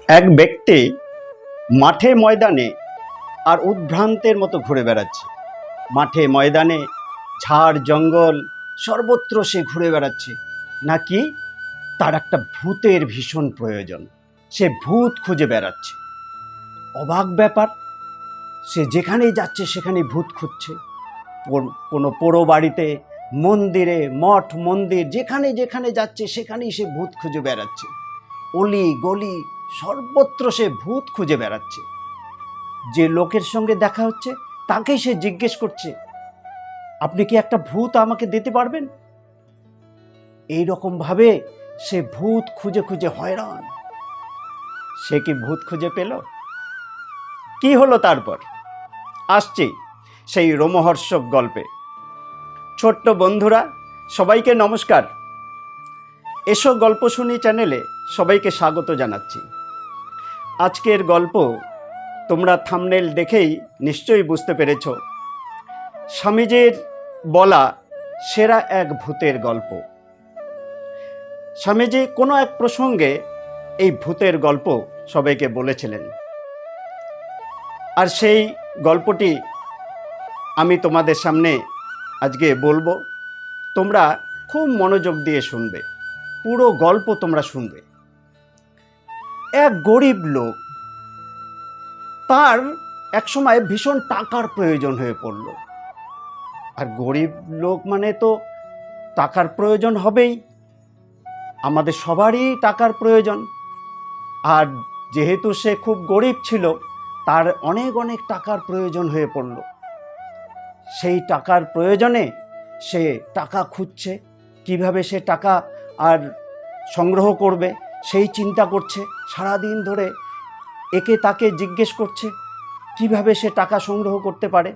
এক ব্যক্তি মাঠে ময়দানে আর উদ্ভ্রান্তের মতো ঘুরে বেড়াচ্ছে। মাঠে ময়দানে ঝাড় জঙ্গল সর্বত্র সে ঘুরে বেড়াচ্ছে। নাকি তার একটা ভূতের ভীষণ প্রয়োজন, সে ভূত খুঁজে বেড়াচ্ছে। অবাক ব্যাপার, সে যেখানেই যাচ্ছে সেখানেই ভূত খুঁজছে। কোনো পোড়ো বাড়িতে, মন্দিরে, মঠ মন্দির, যেখানে যেখানে যাচ্ছে সেখানেই সে ভূত খুঁজে বেড়াচ্ছে। অলি গলি সর্বত্র সে ভূত খুঁজে বেড়াচ্ছে। যে লোকের সঙ্গে দেখা হচ্ছে তাকেই সে জিজ্ঞেস করছে, আপনি কি একটা ভূত আমাকে দিতে পারবেন? এইরকম ভাবে সে ভূত খুঁজে খুঁজে হয়রান। সে কি ভূত খুঁজে পেল? কি হলো তারপর? আসছি সেই রোমহর্ষক গল্পে। ছোট্ট বন্ধুরা, সবাইকে নমস্কার। এসো গল্প শুনি চ্যানেলে সবাইকে স্বাগত জানাচ্ছি। আজকের গল্প তোমরা থাম্বনেল দেখেই নিশ্চয়ই বুঝতে পেরেছ। স্বামীজির বলা সেরা এক ভূতের গল্প। স্বামীজি কোনো এক প্রসঙ্গে এই ভূতের গল্প সবাইকে বলেছিলেন, আর সেই গল্পটি আমি তোমাদের সামনে আজকে বলবো। তোমরা খুব মনোযোগ দিয়ে শুনবে, পুরো গল্প তোমরা শুনবে। এক গরিব লোক, তার একসময় ভীষণ টাকার প্রয়োজন হয়ে পড়ল। আর গরিব লোক মানে তো টাকার প্রয়োজন হবেই, আমাদের সবারই টাকার প্রয়োজন। আর যেহেতু সে খুব গরিব ছিল, তার অনেক অনেক টাকার প্রয়োজন হয়ে পড়ল। সেই টাকার প্রয়োজনে সে টাকা খুঁজছে, কিভাবে সে টাকা আর সংগ্রহ করবে সেই চিন্তা করছে। সারাদিন ধরে একে তাকে জিজ্ঞেস করছে কিভাবে সে টাকা সংগ্রহ করতে পারে।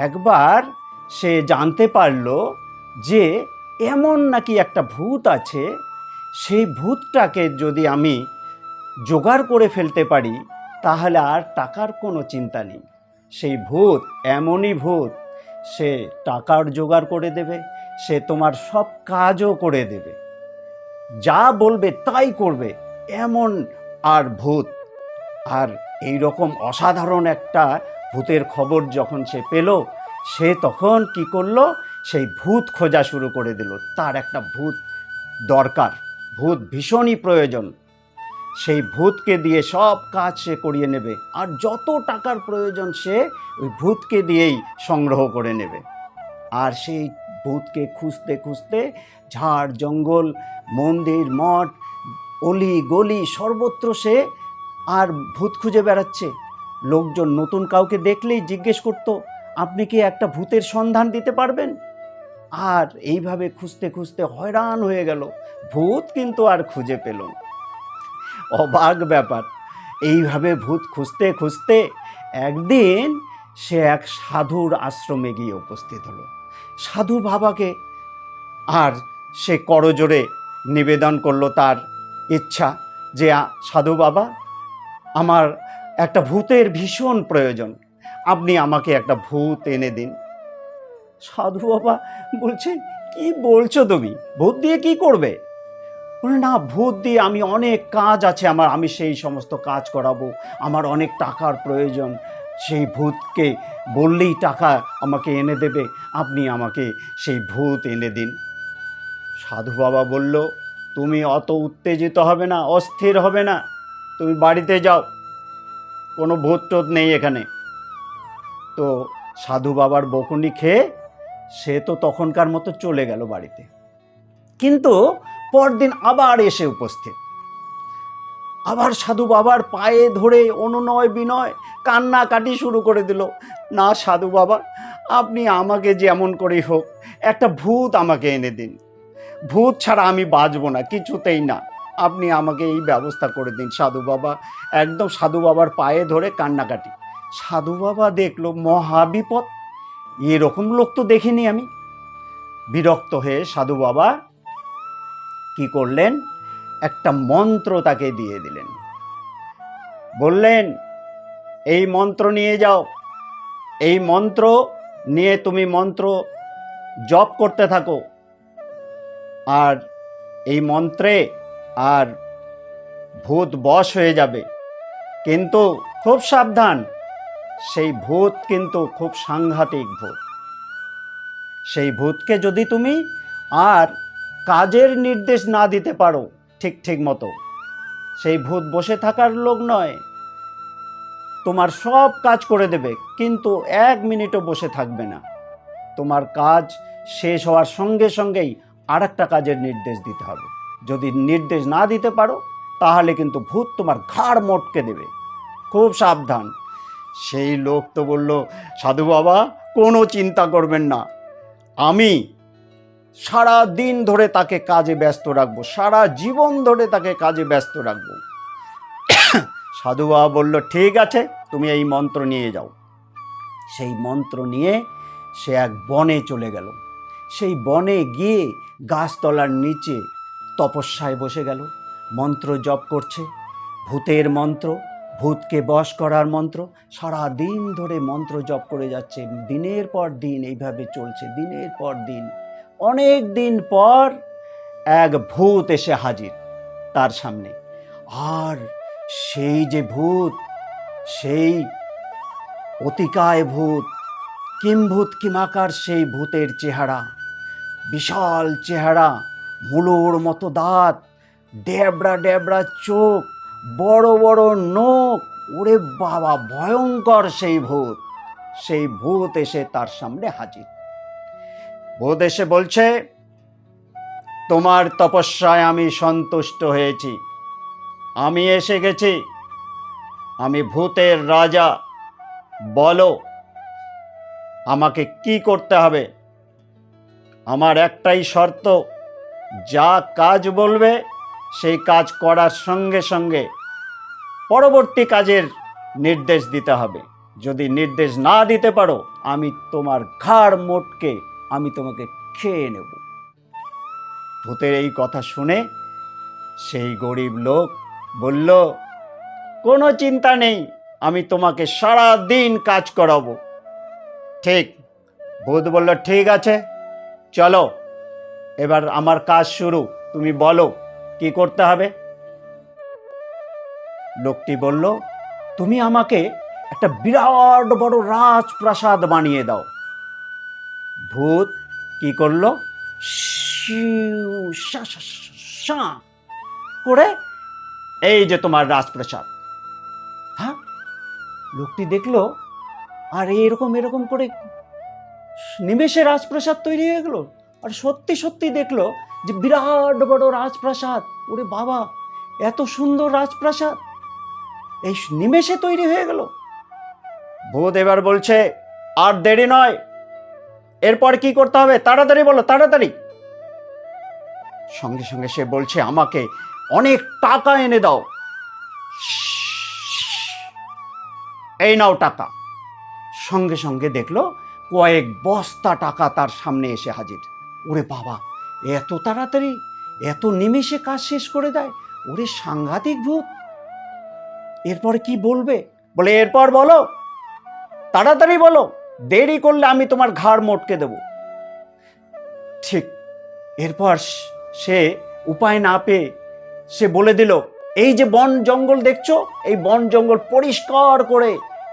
একবার সে জানতে পারল যে এমন নাকি একটা ভূত আছে, সেই ভূতটাকে যদি আমি জোগাড় করে ফেলতে পারি তাহলে আর টাকার কোনো চিন্তা নেই। সেই ভূত এমনই ভূত, সে টাকার জোগাড় করে দেবে, সে তোমার সব কাজও করে দেবে, যা বলবে তাই করবে, এমন আর ভূত। আর এই রকম অসাধারণ একটা ভূতের খবর যখন সে পেল, সে তখন কি করলো, সেই ভূত খোঁজা শুরু করে দিল। তার একটা ভূত দরকার, ভূত ভীষণই প্রয়োজন। সেই ভূতকে দিয়ে সব কাজ সে করিয়ে নেবে, আর যত টাকার প্রয়োজন সে ওই ভূতকে দিয়েই সংগ্রহ করে নেবে। আর সেই ভূতকে খুঁজতে খুঁজতে ঝাড় জঙ্গল, মন্দির মঠ, অলি গলি সর্বত্র সে আর ভূত খুঁজে বেড়াচ্ছে। লোকজন নতুন কাউকে দেখলেই জিজ্ঞেস করত, আপনি কি একটা ভূতের সন্ধান দিতে পারবেন? আর এইভাবে খুঁজতে খুঁজতে হয়রান হয়ে গেল, ভূত কিন্তু আর খুঁজে পেল না। অবাক ব্যাপার, এইভাবে ভূত খুঁজতে খুঁজতে একদিন সে এক সাধুর আশ্রমে গিয়ে উপস্থিত হলো। সাধু বাবাকে আর সে করজোড়ে নিবেদন করলো তার ইচ্ছা যে সাধু বাবা, আমার একটা ভূতের ভীষণ প্রয়োজন, আপনি আমাকে একটা ভূত এনে দিন। সাধু বাবা বলছে, কি বলছো তুমি, ভূত দিয়ে কি করবে? বলে, না, ভূত দিয়ে আমি অনেক কাজ আছে আমার, আমি সেই সমস্ত কাজ করাবো, আমার অনেক টাকার প্রয়োজন, সেই ভূতকে বললেই টাকা আমাকে এনে দেবে, আপনি আমাকে সেই ভূত এনে দিন। সাধু বাবা বলল, তুমি অত উত্তেজিত হবে না, অস্থির হবে না, তুমি বাড়িতে যাও, কোনো ভূত টোত নেই এখানে। তো সাধু বাবার বকুনি খেয়ে সে তো তখনকার মতো চলে গেল বাড়িতে। কিন্তু পরদিন আবার এসে উপস্থিত, আবার সাধু বাবার পায়ে ধরে অনুনয় বিনয় কান্নাকাটি শুরু করে দিল, না সাধু বাবা, আপনি আমাকে যেমন করেই হোক একটা ভূত আমাকে এনে দিন, ভূত ছাড়া আমি বাঁচব না, কিছুতেই না, আপনি আমাকে এই ব্যবস্থা করে দিন। সাধু বাবা একদম সাধু বাবার পায়ে ধরে কান্নাকাটি। সাধু বাবা দেখলো মহাবিপদ, এরকম লোক তো দেখিনি আমি। বিরক্ত হয়ে সাধু বাবা কি করলেন, একটা মন্ত্র তাকে দিয়ে দিলেন। বললেন, এই মন্ত্র নিয়ে যাও, এই মন্ত্র নিয়ে তুমি মন্ত্র জপ করতে থাকো, আর এই মন্ত্রে আর ভূত বশ হয়ে যাবে। কিন্তু খুব সাবধান, সেই ভূত কিন্তু খুব সাংঘাতিক ভূত। সেই ভূতকে যদি তুমি আর কাজের নির্দেশ না দিতে পারো ঠিক মতো, সেই ভূত বসে থাকার লোক নয়, তোমার সব কাজ করে দেবে, কিন্তু 1 মিনিটও বসে থাকবে না। তোমার কাজ শেষ হওয়ার সঙ্গে সঙ্গেই আর একটা কাজের নির্দেশ দিতে হবে। যদি নির্দেশ না দিতে পারো তাহলে কিন্তু ভূত তোমার ঘাড় মটকে দেবে, খুব সাবধান। সেই লোক তো বলল, সাধু বাবা কোনো চিন্তা করবেন না, আমি সারা দিন ধরে তাকে কাজে ব্যস্ত রাখবো, সারা জীবন ধরে তাকে কাজে ব্যস্ত রাখবো। সাধু বাবা বলল, ঠিক আছে, তুমি এই মন্ত্র নিয়ে যাও। সেই মন্ত্র নিয়ে সে এক বনে চলে গেল। সেই বনে গিয়ে গাছতলার নিচে তপস্যায় বসে গেল, মন্ত্র জপ করছে, ভূতের মন্ত্র, ভূতকে বশ করার মন্ত্র। সারা দিন ধরে মন্ত্র জপ করে যাচ্ছে, দিনের পর দিন এইভাবে চলছে, দিনের পর দিন। অনেক দিন পর এক ভূত এসে হাজির তার সামনে। আর সেই যে ভূত, সেই অতিকায় ভূত, কিম্ভূত কিমাকার সেই ভূতের চেহারা, বিশাল চেহারা, মুলোর মতো দাঁত, ডেবড়া ডেবড়া চোখ, বড় বড় নখ। ওরে বাবা, ভয়ঙ্কর সেই ভূত। সেই ভূত এসে তার সামনে হাজির। ভূত এসে বলছে, তোমার তপস্যায় আমি সন্তুষ্ট হয়েছি, আমি এসে গেছি, আমি ভূতের রাজা, বলো আমাকে কি করতে হবে। আমার একটাই শর্ত, যা কাজ বলবে সেই কাজ করার সঙ্গে সঙ্গে পরবর্তী কাজের নির্দেশ দিতে হবে। যদি নির্দেশ না দিতে পারো আমি তোমার ঘাড় মোটকে আমি তোমাকে খেয়ে নেব। ভূতের এই কথা শুনে সেই গরিব লোক বলল, কোনো চিন্তা নেই, আমি তোমাকে সারা দিন কাজ করাবো। ঠিক। ভূত বলল, ঠিক আছে, চলো এবার আমার কাজ শুরু, তুমি বলো কি করতে হবে। লোকটি বলল, তুমি আমাকে একটা বিরাট বড় রাজপ্রাসাদ বানিয়ে দাও। ভূত কি করলো, শিউ শা শা শা করে, এই যে তোমার রাজপ্রাসাদ। হ্যাঁ, লোকটি দেখলো, আর এরকম এরকম করে নিমেষে রাজপ্রাসাদ তৈরি হয়ে গেল। আর সত্যি সত্যি দেখলো যে বিরাট বড় রাজপ্রাসাদ। ওরে বাবা, এত সুন্দর রাজপ্রাসাদ এই নিমেষে তৈরি হয়ে গেল। ভূত এবার বলছে, আর দেরি নয়, এরপর কি করতে হবে তাড়াতাড়ি বলো, তাড়াতাড়ি। সঙ্গে সঙ্গে সে বলছে, আমাকে অনেক টাকা এনে দাও। এই নাও টাকা। সঙ্গে সঙ্গে দেখলো কয়েক বস্তা টাকা তার সামনে এসে হাজির। ওরে বাবা, এত তাড়াতাড়ি, এত নিমেষে কাজ শেষ করে দেয়, ওরে সাংঘাতিক ভূত। এরপর কি বলবে, বলে এরপর বলো, তাড়াতাড়ি বলো, দেরি করলে আমি তোমার ঘাড় মটকে দেব। ঠিক। এরপর সে উপায় না পেয়ে সে বলে দিল, এই যে বন জঙ্গল দেখছো, এই বন জঙ্গল পরিষ্কার করে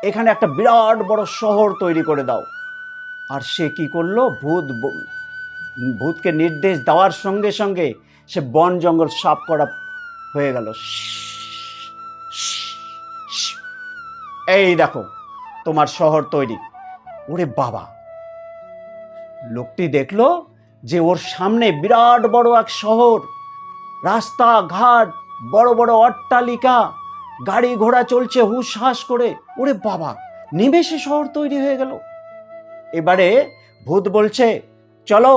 এখানে একটা বিরাট বড় শহর তৈরি করে দাও। আর সে কি করলো, ভূতকে নির্দেশ দেওয়ার সঙ্গে সঙ্গে সে বন জঙ্গল সাফ করা হয়ে গেল। এই দেখো তোমার শহর তৈরি। ওরে বাবা, লোকটি দেখলো যে ওর সামনে বিরাট বড় এক শহর, রাস্তাঘাট, বড় বড় অট্টালিকা, গাড়ি ঘোড়া চলছে হুস হাস করে। ওরে বাবা, নিমেষে শহর তৈরি হয়ে গেল। এবারে ভূত বলছে, চলো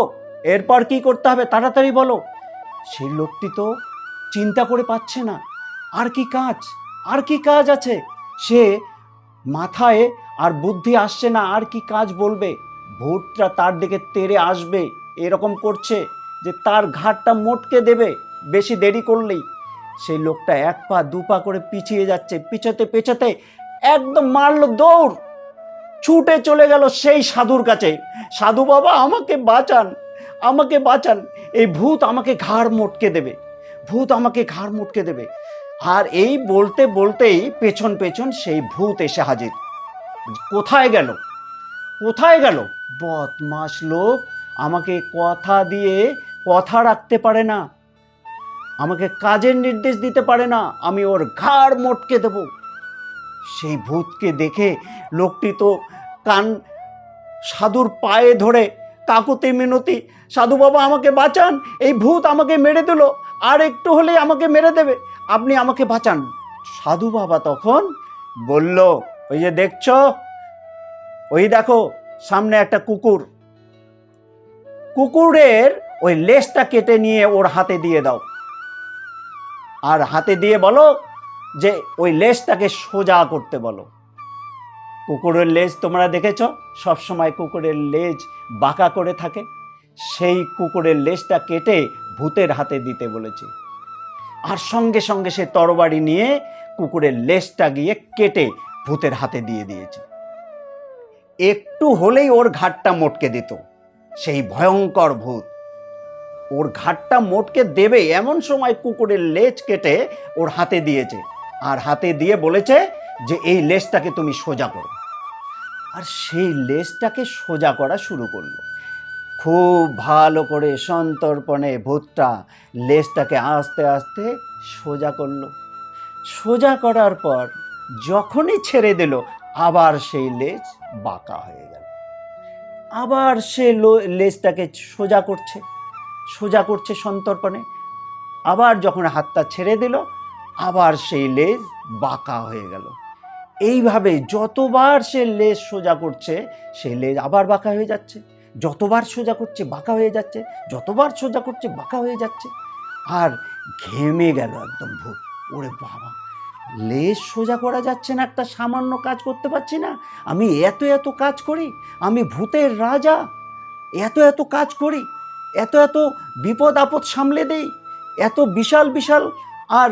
এরপর কি করতে হবে তাড়াতাড়ি বলো। সেই লোকটি তো চিন্তা করে পাচ্ছে না, আর কি কাজ, আর কি কাজ আছে। সে মাথায় আর বুদ্ধি আসছে না, আর কি কাজ বলবে। ভূতটা তার দিকে তেড়ে আসবে, এরকম করছে যে তার ঘাড়টা মটকে দেবে বেশি দেরি করলেই। সেই লোকটা এক পা দু পা করে পিছিয়ে যাচ্ছে, পিছাতে পেছাতে একদম মারলো দৌড়, ছুটে চলে গেল সেই সাধুর কাছে। সাধু বাবা, আমাকে বাঁচান, আমাকে বাঁচান, এই ভূত আমাকে ঘাড় মটকে দেবে, ভূত আমাকে ঘাড় মটকে দেবে। আর এই বলতে বলতেই পেছন পেছন সেই ভূত এসে হাজির। কোথায় গেল, কোথায় গেল? বদমাস লোক, আমাকে কথা দিয়ে কথা রাখতে পারে না, আমাকে কাজের নির্দেশ দিতে পারে না, আমি ওর ঘাড় মটকে দেব। সেই ভূতকে দেখে লোকটি তো কান সাধুর পায়ে ধরে কাকুতি মিনতি, সাধু বাবা আমাকে বাঁচান, এই ভূত আমাকে মেরে দিল, আর একটু হলেই আমাকে মেরে দেবে, আপনি আমাকে বাঁচান। সাধু বাবা তখন বলল, ওই যে দেখছো, ওই দেখো সামনে একটা কুকুর, কুকুরের ওই লেজটা কেটে নিয়ে ওর হাতে দিয়ে দাও, আর হাতে দিয়ে বলো যে ওই লেজটাকে সোজা করতে বলো। কুকুরের লেজ তোমরা দেখেছ, সবসময় কুকুরের লেজ বাঁকা করে থাকে, সেই কুকুরের লেজটা কেটে ভূতের হাতে দিতে বলেছে। আর সঙ্গে সঙ্গে সে তরবারি নিয়ে কুকুরের লেজটা গিয়ে কেটে ভূতের হাতে দিয়ে দিয়েছে। একটু হলেই ওর ঘাটটা মটকে দিত সেই ভয়ঙ্কর ভূত। ওর ঘাটটা মটকে দেবে এমন সময় কুকুরের লেজ কেটে ওর হাতে দিয়েছে, আর হাতে দিয়ে বলেছে যে এই লেজটাকে তুমি সোজা করো। আর সেই লেজটাকে সোজা করা শুরু করলো। খুব ভালো করে সন্তর্পণে ভূতটা লেজটাকে আস্তে আস্তে সোজা করলো। সোজা করার পর যখনই ছেড়ে দিল, আবার সেই লেজ বাঁকা হয়ে গেল। আবার সে লেজটাকে সোজা করছে, সোজা করছে সন্তর্পণে। আবার যখন হাতটা ছেড়ে দিল, আবার সেই লেজ বাঁকা হয়ে গেল। এইভাবে যতবার সে লেজ সোজা করছে, সেই লেজ আবার বাঁকা হয়ে যাচ্ছে, যতবার সোজা করছে বাঁকা হয়ে যাচ্ছে, যতবার সোজা করছে বাঁকা হয়ে যাচ্ছে। আর ঘেমে গেল একদম ভূত। ওরে বাবা, লেজ সোজা করা যাচ্ছে না, একটা সামান্য কাজ করতে পারছি না, আমি এত এত কাজ করি, আমি ভূতের রাজা, এত এত কাজ করি, এত এত বিপদ আপদ সামলে দেই, এত বিশাল বিশাল আর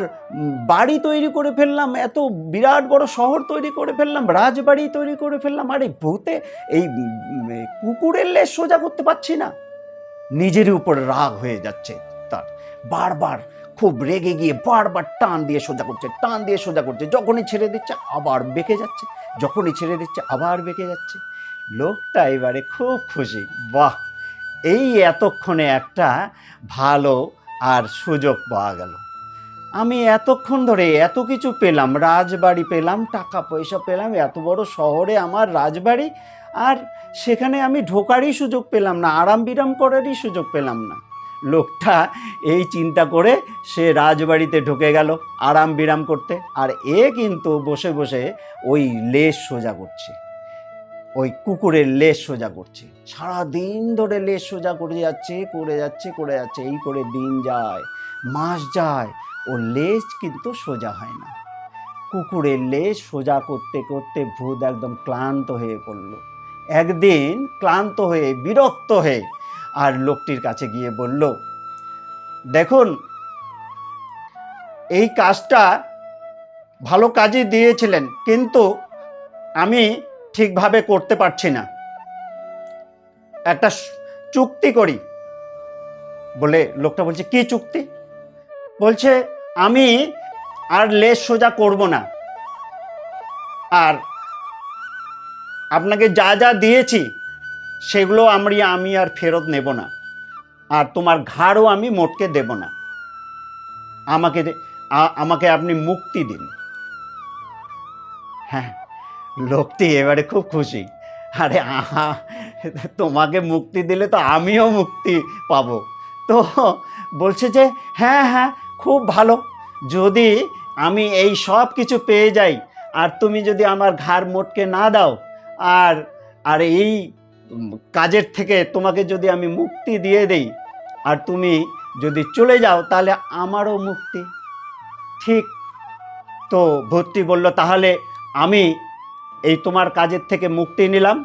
বাড়ি তৈরি করে ফেললাম, এত বিরাট বড় শহর তৈরি করে ফেললাম, রাজবাড়ি তৈরি করে ফেললাম, আর এই ভূতে এই কুকুরের লেজ সোজা করতে পারছি না। নিজের উপর রাগ হয়ে যাচ্ছে তার, বারবার খুব রেগে গিয়ে বারবার টান দিয়ে সোজা করছে, টান দিয়ে সোজা করছে, যখনই ছেড়ে দিচ্ছে আবার বেঁকে যাচ্ছে, যখনই ছেড়ে দিচ্ছে আবার বেঁকে যাচ্ছে। লোকটা এবারে খুব খুশি, বাহ, এই এতক্ষণে একটা ভালো আর সুযোগ পাওয়া গেল, আমি এতক্ষণ ধরে এত কিছু পেলাম, রাজবাড়ি পেলাম, টাকা পয়সা পেলাম, এত বড় শহরে আমার রাজবাড়ি, আর সেখানে আমি ঢোকারই সুযোগ পেলাম না, আরাম বিরাম করারই সুযোগ পেলাম না। লোকটা এই চিন্তা করে সে রাজবাড়িতে ঢুকে গেল আরাম বিরাম করতে, আর এ কিন্তু বসে বসে ওই লেজ সোজা করছে, ওই কুকুরের লেজ সোজা করছে, সারা দিন ধরে লেজ সোজা করে যাচ্ছে, করে যাচ্ছে, করে যাচ্ছে, এই করে দিন যায়, মাস যায়, ও লেজ কিন্তু সোজা হয় না। কুকুরের লেজ সোজা করতে করতে ভূত একদম ক্লান্ত হয়ে পড়ল। একদিন ক্লান্ত হয়ে বিরক্ত হয়ে আর লোকটির কাছে গিয়ে বলল, দেখুন, এই কাজটা ভালো কাজই দিয়েছিলেন, কিন্তু আমি ঠিকভাবে করতে পারছি না, একটা চুক্তি করি। বলে লোকটা বলছে, কি চুক্তি? বলছে, আমি আর লেজ সোজা করব না, আর আপনাকে যা যা দিয়েছি সেগুলো আমি আর ফেরত নেব না, আর তোমার ঘাড়ও আমি মোটকে দেব না, আমাকে আপনি মুক্তি দিন। হ্যাঁ, লোকটি এবারে খুব খুশি, আরে তোমাকে মুক্তি দিলে তো আমিও মুক্তি পাবো। তো বলছে যে হ্যাঁ হ্যাঁ, খুব ভালো, যদি আমি এই সব কিছু পেয়ে যাই, আর তুমি যদি আমার ঘাড় মোটকে না দাও, আর আর এই কাজের থেকে তোমাকে যদি আমি মুক্তি দিয়ে দেই, আর তুমি যদি চলে যাও, তাহলে আমারও মুক্তি। ঠিক। তো ভূতটি বলল, তাহলে আমি এই তোমার কাজের থেকে মুক্তি নিলাম,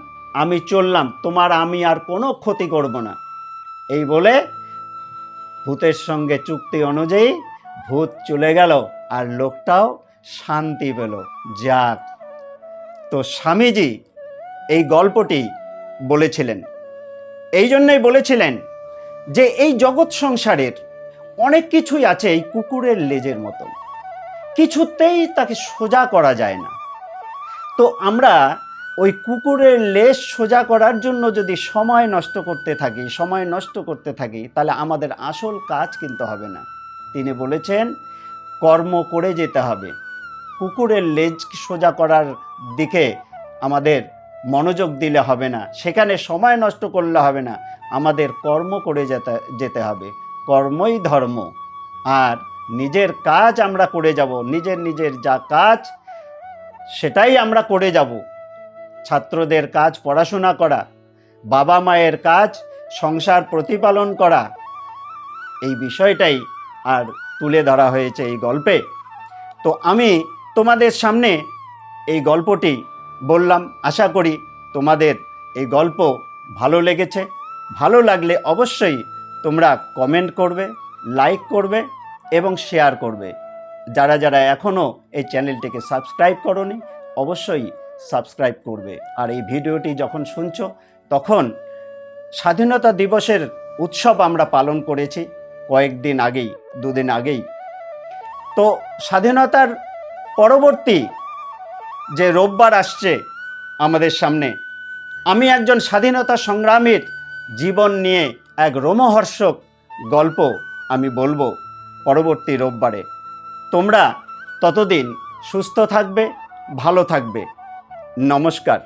আমি চললাম, তোমার আমি আর কোনো ক্ষতি করব না। এই বলে ভূতের সঙ্গে চুক্তি অনুযায়ী ভূত চলে গেল, আর লোকটাও শান্তি পেল। যাক, তো স্বামীজি এই গল্পটি বলেছিলেন, এই জন্যই বলেছিলেন যে এই জগৎ সংসারের অনেক কিছুই আছে এই কুকুরের লেজের মতন, কিছুতেই তাকে সোজা করা যায় না। তো আমরা ওই কুকুরের লেজ সোজা করার জন্য যদি সময় নষ্ট করতে থাকি তাহলে আমাদের আসল কাজ কিন্তু হবে না। তিনি বলেছেন কর্ম করে যেতে হবে। কুকুরের লেজ সোজা করার দিকে আমাদের মনোযোগ দিলে হবে না, সেখানে সময় নষ্ট করলে হবে না, আমাদের কর্ম করে যেতে হবে। কর্মই ধর্ম। আর নিজের কাজ আমরা করে যাব, নিজের যা কাজ সেটাই আমরা করে যাব। ছাত্রদের কাজ পড়াশোনা করা, বাবা মায়ের কাজ সংসার প্রতিপালন করা, এই বিষয়টাই আর তুলে ধরা হয়েছে এই গল্পে। তো আমি তোমাদের সামনে এই গল্পটি বললাম। আশা করি তোমাদের এই গল্প ভালো লেগেছে। ভালো লাগলে অবশ্যই তোমরা কমেন্ট করবে, লাইক করবে এবং শেয়ার করবে। যারা যারা এখনও এই চ্যানেলটিকে সাবস্ক্রাইব করোনি অবশ্যই সাবস্ক্রাইব করবে। আর এই ভিডিওটি যখন শুনছো তখন স্বাধীনতা দিবসের উৎসব আমরা পালন করেছি কয়েকদিন আগেই, দুদিন আগেই। তো স্বাধীনতার পরবর্তী যে রোববার আসছে আমাদের সামনে, আমি একজন স্বাধীনতা সংগ্রামীর জীবন নিয়ে এক রোমহর্ষক গল্প আমি বলবো পরবর্তী রোববারে। তোমরা ততদিন সুস্থ থাকবে, ভালো থাকবে। নমস্কার।